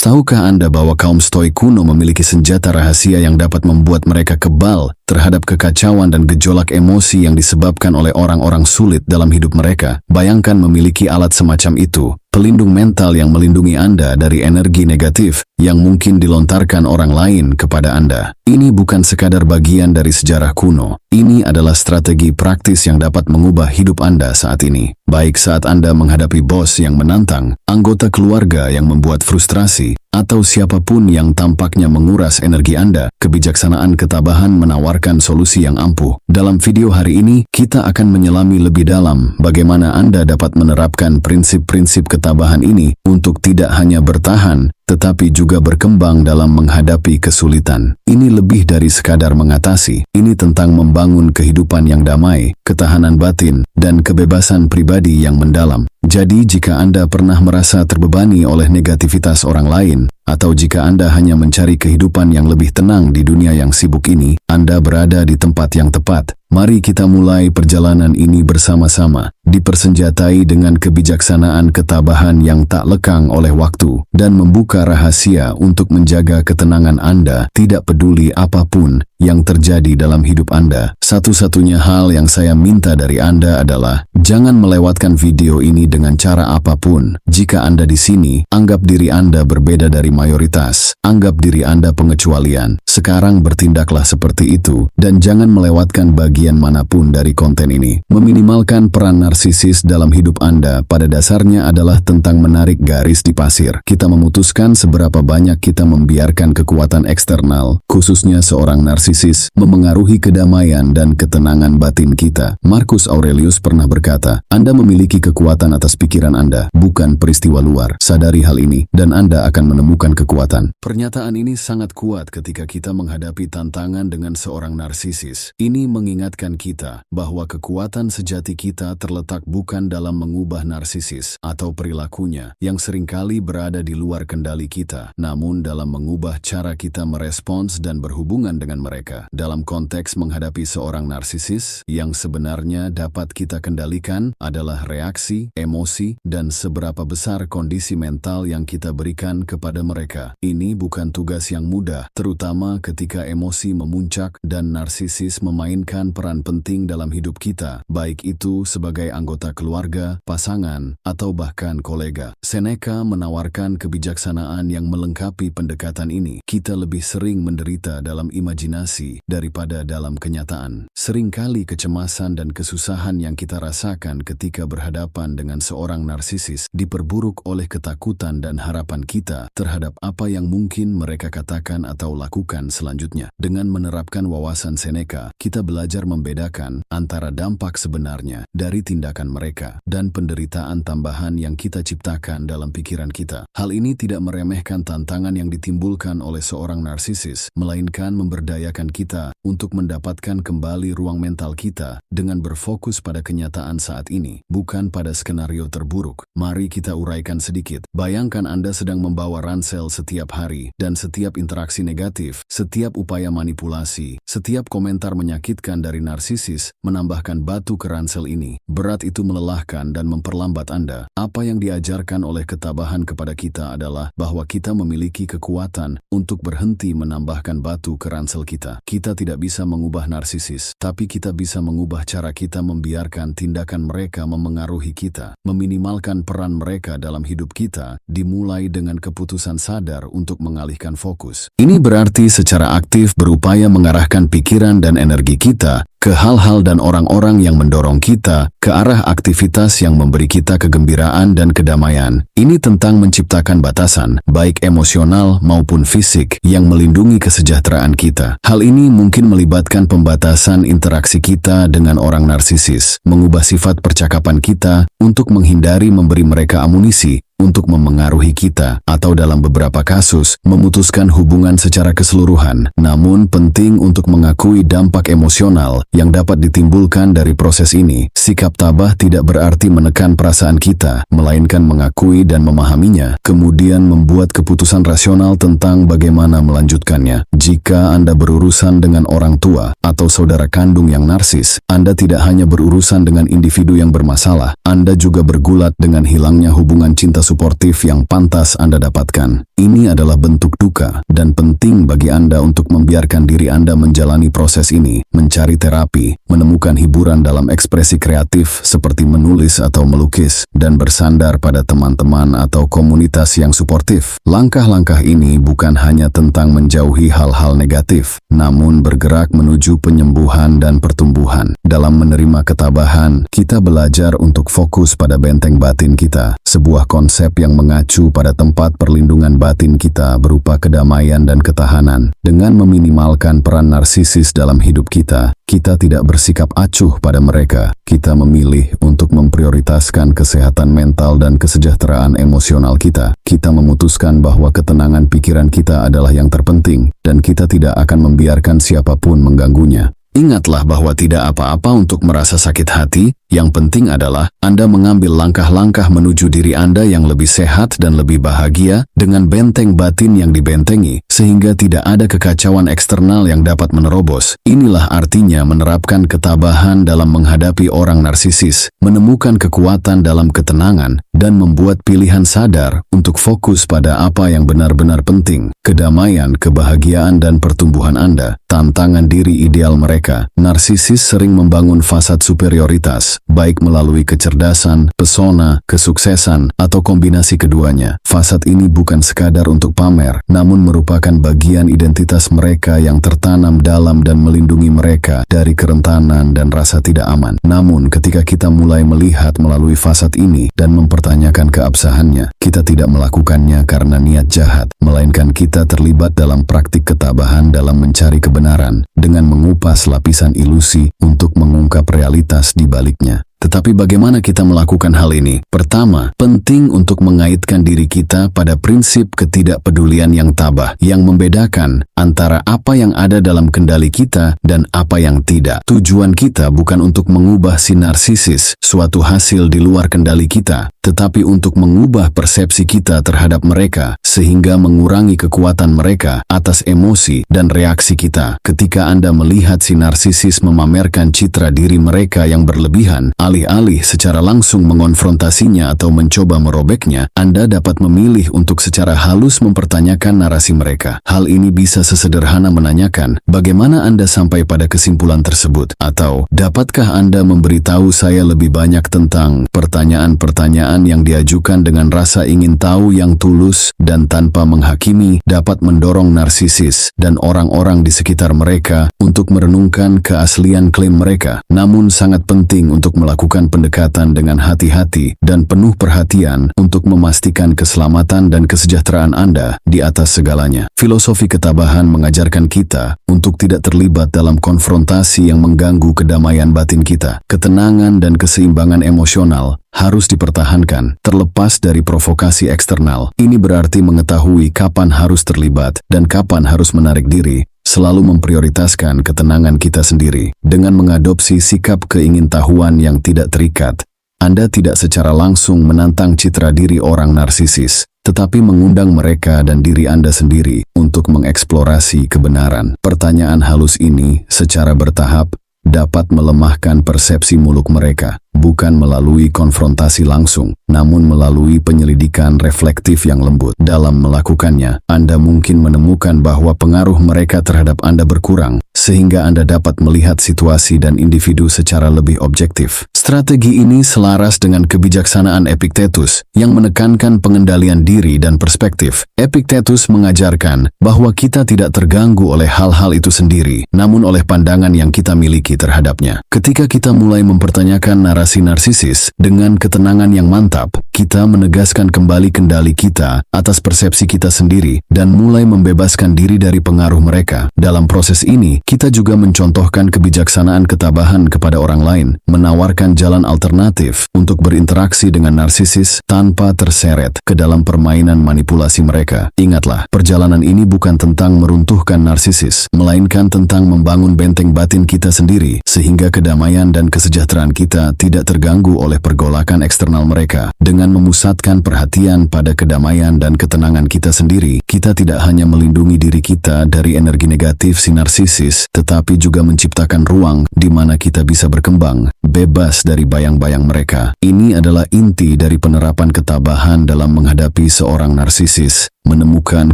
Tahukah Anda bahwa kaum Stoik kuno memiliki senjata rahasia yang dapat membuat mereka kebal terhadap kekacauan dan gejolak emosi yang disebabkan oleh orang-orang sulit dalam hidup mereka? Bayangkan memiliki alat semacam itu, pelindung mental yang melindungi Anda dari energi negatif yang mungkin dilontarkan orang lain kepada Anda. Ini bukan sekadar bagian dari sejarah kuno. Ini adalah strategi praktis yang dapat mengubah hidup Anda saat ini. Baik saat Anda menghadapi bos yang menantang, anggota keluarga yang membuat frustrasi, atau siapapun yang tampaknya menguras energi Anda, kebijaksanaan ketabahan menawarkan solusi yang ampuh. Dalam video hari ini, kita akan menyelami lebih dalam bagaimana Anda dapat menerapkan prinsip-prinsip ketabahan ini untuk tidak hanya bertahan, tetapi juga berkembang dalam menghadapi kesulitan. Ini lebih dari sekadar mengatasi. Ini tentang membangun kehidupan yang damai, ketahanan batin, dan kebebasan pribadi yang mendalam. Jadi, jika Anda pernah merasa terbebani oleh negativitas orang lain, atau jika Anda hanya mencari kehidupan yang lebih tenang di dunia yang sibuk ini, Anda berada di tempat yang tepat. Mari kita mulai perjalanan ini bersama-sama, dipersenjatai dengan kebijaksanaan ketabahan yang tak lekang oleh waktu, dan membuka rahasia untuk menjaga ketenangan Anda, tidak peduli apapun yang terjadi dalam hidup Anda. Satu-satunya hal yang saya minta dari Anda adalah, jangan melewatkan video ini dengan cara apapun. Jika Anda di sini, anggap diri Anda berbeda dari mayoritas. Anggap diri Anda pengecualian. Sekarang bertindaklah seperti itu, dan jangan melewatkan bagian manapun dari konten ini. Meminimalkan peran narsisis dalam hidup Anda pada dasarnya adalah tentang menarik garis di pasir. Kita memutuskan seberapa banyak kita membiarkan kekuatan eksternal, khususnya seorang narsisis, memengaruhi kedamaian dan ketenangan batin kita. Marcus Aurelius pernah berkata, Anda memiliki kekuatan atas pikiran Anda, bukan peristiwa luar. Sadari hal ini, dan Anda akan menemukan kekuatan. Pernyataan ini sangat kuat ketika kita menghadapi tantangan dengan seorang narsisis. Ini mengingatkan kita bahwa kekuatan sejati kita terletak bukan dalam mengubah narsisis atau perilakunya yang seringkali berada di luar kendali kita, namun dalam mengubah cara kita merespons dan berhubungan dengan mereka. Dalam konteks menghadapi seorang narsisis, yang sebenarnya dapat kita kendalikan adalah reaksi, emosi, dan seberapa besar kondisi mental yang kita berikan kepada mereka. Ini bukan tugas yang mudah, terutama ketika emosi memuncak dan narsisis memainkan peran penting dalam hidup kita, baik itu sebagai anggota keluarga, pasangan, atau bahkan kolega. Seneca menawarkan kebijaksanaan yang melengkapi pendekatan ini. Kita lebih sering menderita dalam imajinasi daripada dalam kenyataan. Seringkali kecemasan dan kesusahan yang kita rasakan ketika berhadapan dengan seorang narsisis diperburuk oleh ketakutan dan harapan kita terhadap apa yang mungkin mereka katakan atau lakukan selanjutnya. Dengan menerapkan wawasan Seneca, kita belajar membedakan antara dampak sebenarnya dari tindakan mereka dan penderitaan tambahan yang kita ciptakan dalam pikiran kita. Hal ini tidak meremehkan tantangan yang ditimbulkan oleh seorang narsisis, melainkan memberdayakan kita untuk mendapatkan kembali ruang mental kita dengan berfokus pada kenyataan saat ini, bukan pada skenario terburuk. Mari kita uraikan sedikit. Bayangkan Anda sedang membawa ransel setiap hari, dan setiap interaksi negatif, setiap upaya manipulasi, setiap komentar menyakitkan dari narsisis menambahkan batu ke ransel ini. Berat itu melelahkan dan memperlambat Anda. Apa yang diajarkan oleh ketabahan kepada kita adalah bahwa kita memiliki kekuatan untuk berhenti menambahkan batu ke ransel kita. Kita tidak bisa mengubah narsisis, tapi kita bisa mengubah cara kita membiarkan tindakan mereka memengaruhi kita. Meminimalkan peran mereka dalam hidup kita dimulai dengan keputusan sadar untuk mengalihkan fokus. Ini berarti secara aktif berupaya mengarahkan pikiran dan energi kita ke hal-hal dan orang-orang yang mendorong kita ke arah aktivitas yang memberi kita kegembiraan dan kedamaian. Ini tentang menciptakan batasan, baik emosional maupun fisik, yang melindungi kesejahteraan kita. Hal ini mungkin melibatkan pembatasan interaksi kita dengan orang narsisis, mengubah sifat percakapan kita untuk menghindari memberi mereka amunisi untuk memengaruhi kita, atau dalam beberapa kasus, memutuskan hubungan secara keseluruhan. Namun penting untuk mengakui dampak emosional yang dapat ditimbulkan dari proses ini. Sikap tabah tidak berarti menekan perasaan kita, melainkan mengakui dan memahaminya, kemudian membuat keputusan rasional tentang bagaimana melanjutkannya. Jika Anda berurusan dengan orang tua atau saudara kandung yang narsis, Anda tidak hanya berurusan dengan individu yang bermasalah, Anda juga bergulat dengan hilangnya hubungan cinta suportif yang pantas Anda dapatkan. Ini adalah bentuk duka dan penting bagi Anda untuk membiarkan diri Anda menjalani proses ini, mencari terapi, menemukan hiburan dalam ekspresi kreatif seperti menulis atau melukis, dan bersandar pada teman-teman atau komunitas yang suportif. Langkah-langkah ini bukan hanya tentang menjauhi hal-hal negatif, namun bergerak menuju penyembuhan dan pertumbuhan. Dalam menerima ketabahan, kita belajar untuk fokus pada benteng batin kita, sebuah konsep yang mengacu pada tempat perlindungan batin kita berupa kedamaian dan ketahanan. Dengan meminimalkan peran narsisis dalam hidup kita, kita tidak bersikap acuh pada mereka. Kita memilih untuk memprioritaskan kesehatan mental dan kesejahteraan emosional kita. Kita memutuskan bahwa ketenangan pikiran kita adalah yang terpenting, dan kita tidak akan membiarkan siapapun mengganggunya. Ingatlah bahwa tidak apa-apa untuk merasa sakit hati, yang penting adalah Anda mengambil langkah-langkah menuju diri Anda yang lebih sehat dan lebih bahagia dengan benteng batin yang dibentengi, sehingga tidak ada kekacauan eksternal yang dapat menerobos. Inilah artinya menerapkan ketabahan dalam menghadapi orang narsisis, menemukan kekuatan dalam ketenangan, dan membuat pilihan sadar untuk fokus pada apa yang benar-benar penting, kedamaian, kebahagiaan, dan pertumbuhan Anda. Tantangan diri ideal mereka. Narsisis sering membangun fasad superioritas, baik melalui kecerdasan, pesona, kesuksesan, atau kombinasi keduanya. Fasad ini bukan sekadar untuk pamer, namun merupakan bagian identitas mereka yang tertanam dalam dan melindungi mereka dari kerentanan dan rasa tidak aman. Namun, ketika kita mulai melihat melalui fasad ini dan mempertanyakan keabsahannya, kita tidak melakukannya karena niat jahat, melainkan kita terlibat dalam praktik ketabahan dalam mencari kebenaran, dengan mengupas lapisan ilusi untuk mengungkap realitas di baliknya. Tetapi bagaimana kita melakukan hal ini? Pertama, penting untuk mengaitkan diri kita pada prinsip ketidakpedulian yang tabah, yang membedakan antara apa yang ada dalam kendali kita dan apa yang tidak. Tujuan kita bukan untuk mengubah si narsisis, suatu hasil di luar kendali kita, tetapi untuk mengubah persepsi kita terhadap mereka, sehingga mengurangi kekuatan mereka atas emosi dan reaksi kita. Ketika Anda melihat si narsisis memamerkan citra diri mereka yang berlebihan, alih-alih secara langsung mengonfrontasinya atau mencoba merobeknya, Anda dapat memilih untuk secara halus mempertanyakan narasi mereka. Hal ini bisa sesederhana menanyakan, bagaimana Anda sampai pada kesimpulan tersebut? Atau, dapatkah Anda memberitahu saya lebih banyak tentang pertanyaan-pertanyaan yang diajukan dengan rasa ingin tahu yang tulus dan tanpa menghakimi, dapat mendorong narsisis dan orang-orang di sekitar mereka untuk merenungkan keaslian klaim mereka. Namun sangat penting untuk melakukan pendekatan dengan hati-hati dan penuh perhatian untuk memastikan keselamatan dan kesejahteraan Anda di atas segalanya. Filosofi ketabahan mengajarkan kita untuk tidak terlibat dalam konfrontasi yang mengganggu kedamaian batin kita. Ketenangan dan keseimbangan emosional harus dipertahankan, terlepas dari provokasi eksternal. Ini berarti mengetahui kapan harus terlibat dan kapan harus menarik diri, selalu memprioritaskan ketenangan kita sendiri. Dengan mengadopsi sikap keingintahuan yang tidak terikat, Anda tidak secara langsung menantang citra diri orang narsisis, tetapi mengundang mereka dan diri Anda sendiri untuk mengeksplorasi kebenaran. Pertanyaan halus ini secara bertahap dapat melemahkan persepsi muluk mereka, bukan melalui konfrontasi langsung, namun melalui penyelidikan reflektif yang lembut. Dalam melakukannya, Anda mungkin menemukan bahwa pengaruh mereka terhadap Anda berkurang, sehingga Anda dapat melihat situasi dan individu secara lebih objektif. Strategi ini selaras dengan kebijaksanaan Epictetus yang menekankan pengendalian diri dan perspektif. Epictetus mengajarkan bahwa kita tidak terganggu oleh hal-hal itu sendiri, namun oleh pandangan yang kita miliki terhadapnya. Ketika kita mulai mempertanyakan narasi narsisis dengan ketenangan yang mantap, kita menegaskan kembali kendali kita atas persepsi kita sendiri dan mulai membebaskan diri dari pengaruh mereka. Dalam proses ini, kita juga mencontohkan kebijaksanaan ketabahan kepada orang lain, menawarkan jalan alternatif untuk berinteraksi dengan narsisis tanpa terseret ke dalam permainan manipulasi mereka. Ingatlah, perjalanan ini bukan tentang meruntuhkan narsisis, melainkan tentang membangun benteng batin kita sendiri, sehingga kedamaian dan kesejahteraan kita tidak tidak terganggu oleh pergolakan eksternal mereka. Dengan memusatkan perhatian pada kedamaian dan ketenangan kita sendiri, kita tidak hanya melindungi diri kita dari energi negatif si narsisis, tetapi juga menciptakan ruang di mana kita bisa berkembang, bebas dari bayang-bayang mereka. Ini adalah inti dari penerapan ketabahan dalam menghadapi seorang narsisis, menemukan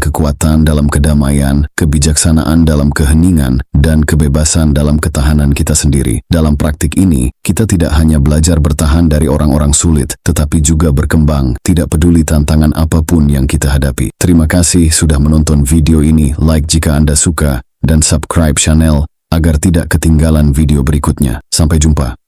kekuatan dalam kedamaian, kebijaksanaan dalam keheningan, dan kebebasan dalam ketahanan kita sendiri. Dalam praktik ini, kita tidak hanya belajar bertahan dari orang-orang sulit, tetapi juga berkembang, tidak peduli tantangan apapun yang kita hadapi. Terima kasih sudah menonton video ini, like jika Anda suka, dan subscribe channel agar tidak ketinggalan video berikutnya. Sampai jumpa.